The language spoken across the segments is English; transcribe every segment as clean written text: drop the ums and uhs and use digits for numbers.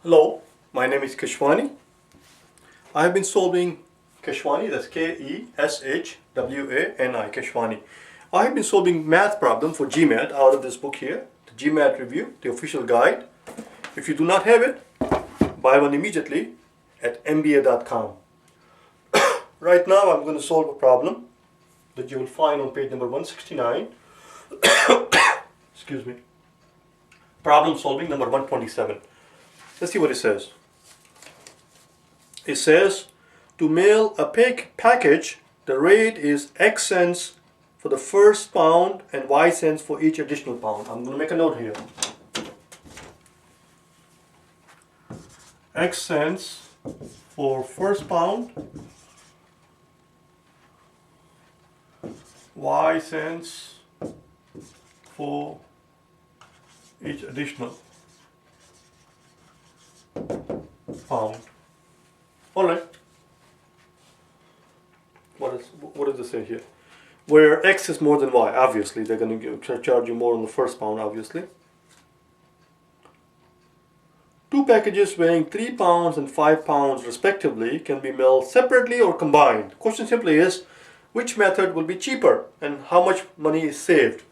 Hello, my name is Keshwani. I have been solving Keshwani, that's K-E-S-H-W-A-N-I, Keshwani. I have been solving math problem for GMAT out of this book here, the GMAT review, the official guide. If you do not have it, buy one immediately at mba.com. Right now I'm going to solve a problem that you will find on page number 169. Excuse me. Problem solving number 127. Let's see what it says. It says, to mail a package, the rate is X cents for the first pound and Y cents for each additional pound. I'm going to make a note here. X cents for first pound, Y cents for each additional pound. All right. What does it say here? Where X is more than Y, obviously they're going to charge you more on the first pound, obviously. Two packages weighing 3 pounds and 5 pounds respectively can be mailed separately or combined. The question simply is, which method will be cheaper and how much money is saved?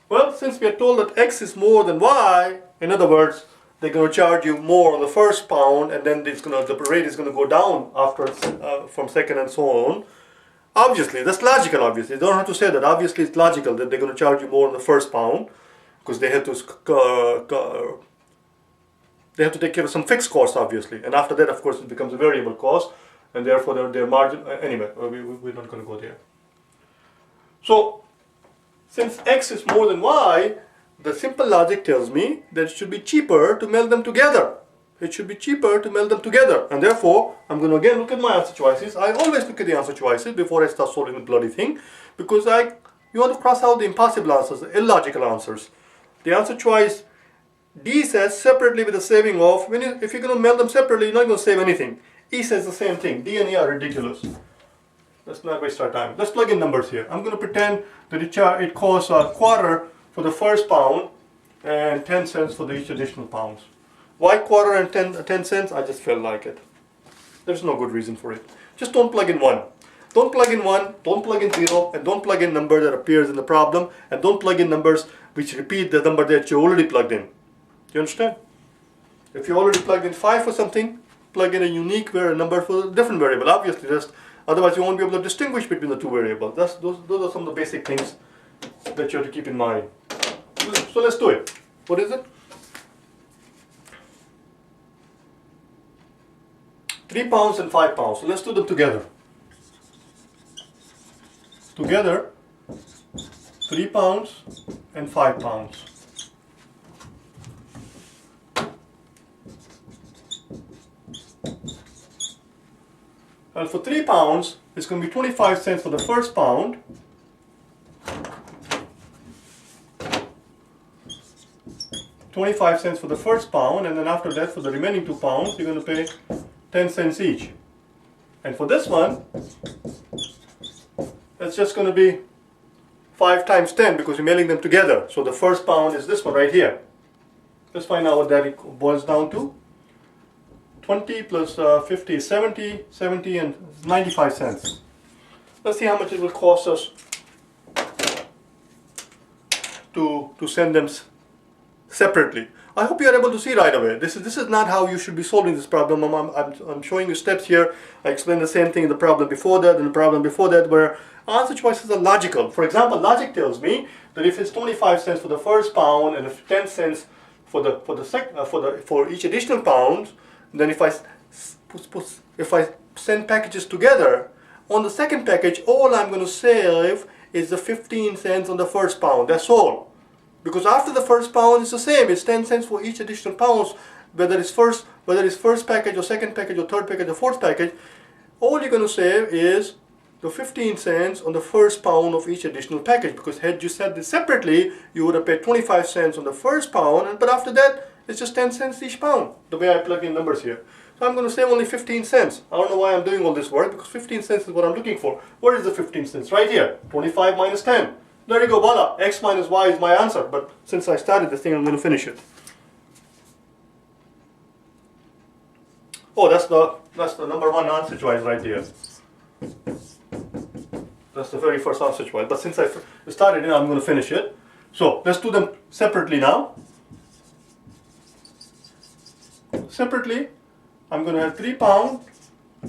Well, since we are told that X is more than Y, in other words, they're going to charge you more on the first pound, and then the rate is going to go down after from second and so on. Obviously, that's logical. Obviously, you don't have to say that. Obviously, it's logical that they're going to charge you more on the first pound because they have to take care of some fixed costs, obviously, and after that, of course, it becomes a variable cost, and therefore their margin. Anyway, we're not going to go there. So, since X is more than Y, the simple logic tells me that it should be cheaper to meld them together. It should be cheaper to meld them together. And therefore, I'm going to again look at my answer choices. I always look at the answer choices before I start solving the bloody thing. Because you want to cross out the impossible answers, the illogical answers. The answer choice D says separately with a saving of, if you're going to meld them separately, you're not going to save anything. E says the same thing. D and E are ridiculous. Let's not waste our time. Let's plug in numbers here. I'm going to pretend that it costs a quarter for the first pound and 10 cents for each additional pounds. Why quarter and 10 cents? I just felt like it. There's no good reason for it. Just don't plug in 1. Don't plug in 1, don't plug in 0, and don't plug in number that appears in the problem, and don't plug in numbers which repeat the number that you already plugged in. Do you understand? If you already plugged in 5 for something, plug in a unique number for a different variable. Obviously, otherwise you won't be able to distinguish between the two variables. Those are some of the basic things that you have to keep in mind. So let's do it. What is it? 3 pounds and 5 pounds. So let's do them together. Together, 3 pounds and 5 pounds. And for 3 pounds, it's going to be 25 cents for the first pound. $0.25 for the first pound, and then after that, for the remaining 2 pounds, you're going to pay 10 cents each. And for this one, it's just going to be 5 times 10 because you're mailing them together. So the first pound is this one right here. Let's find out what that boils down to. 20 plus 50 is 70, 70 and 95 cents. Let's see how much it will cost us to send them separately. I hope you are able to see right away. This is not how you should be solving this problem. I'm showing you steps here. I explained the same thing in the problem before that and the problem before that, where answer choices are logical. For example, logic tells me that if it's 25 cents for the first pound and if 10 cents for each additional pound, then if I send packages together, on the second package, all I'm going to save is the 15 cents on the first pound. That's all. Because after the first pound, it's the same. It's 10 cents for each additional pounds, whether it's first package or second package or third package or fourth package. All you're going to save is the 15 cents on the first pound of each additional package. Because had you said this separately, you would have paid 25 cents on the first pound, but after that, it's just 10 cents each pound, the way I plug in numbers here. So I'm going to save only 15 cents. I don't know why I'm doing all this work, because 15 cents is what I'm looking for. Where is the 15 cents? Right here. 25 minus 10. There you go, voila, x minus y is my answer. But since I started this thing, I'm going to finish it. Oh, that's the number one answer choice right there. That's the very first answer choice. But since I started it, I'm going to finish it. So let's do them separately now. Separately, I'm going to have 3 pounds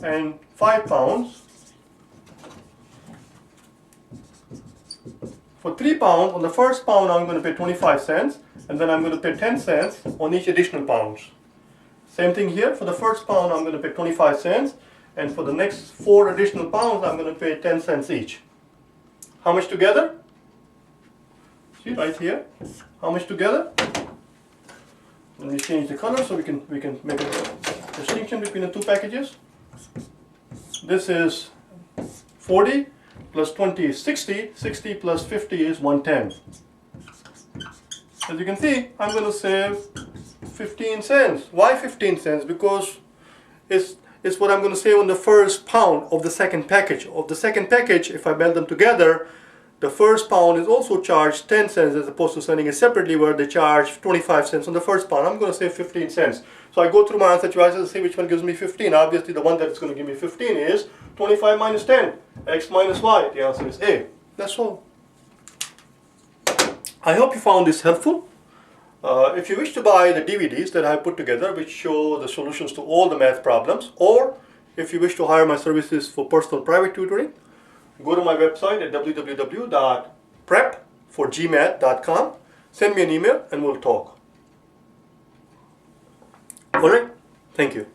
and 5 pounds. For 3 pounds, on the first pound I'm going to pay 25 cents, and then I'm going to pay 10 cents on each additional pounds. Same thing here, for the first pound I'm going to pay 25 cents, and for the next 4 additional pounds I'm going to pay 10 cents each. How much together? See right here, how much together? Let me change the color so we can make a distinction between the two packages. This is 40 plus 20 is 60, 60 plus 50 is 110. As you can see, I'm going to save 15 cents. Why 15 cents? Because it's what I'm going to save on the first pound of the second package. Of the second package, if I meld them together, the first pound is also charged 10 cents as opposed to sending it separately where they charge 25 cents on the first pound. I'm going to save 15 cents. So I go through my answer choices and see which one gives me 15. Obviously, the one that is going to give me 15 is 25 minus 10, x minus y. The answer is A. That's all. I hope you found this helpful. If you wish to buy the DVDs that I put together which show the solutions to all the math problems, or if you wish to hire my services for personal private tutoring, go to my website at www.prepforgmat.com, send me an email and we'll talk. Alright, thank you.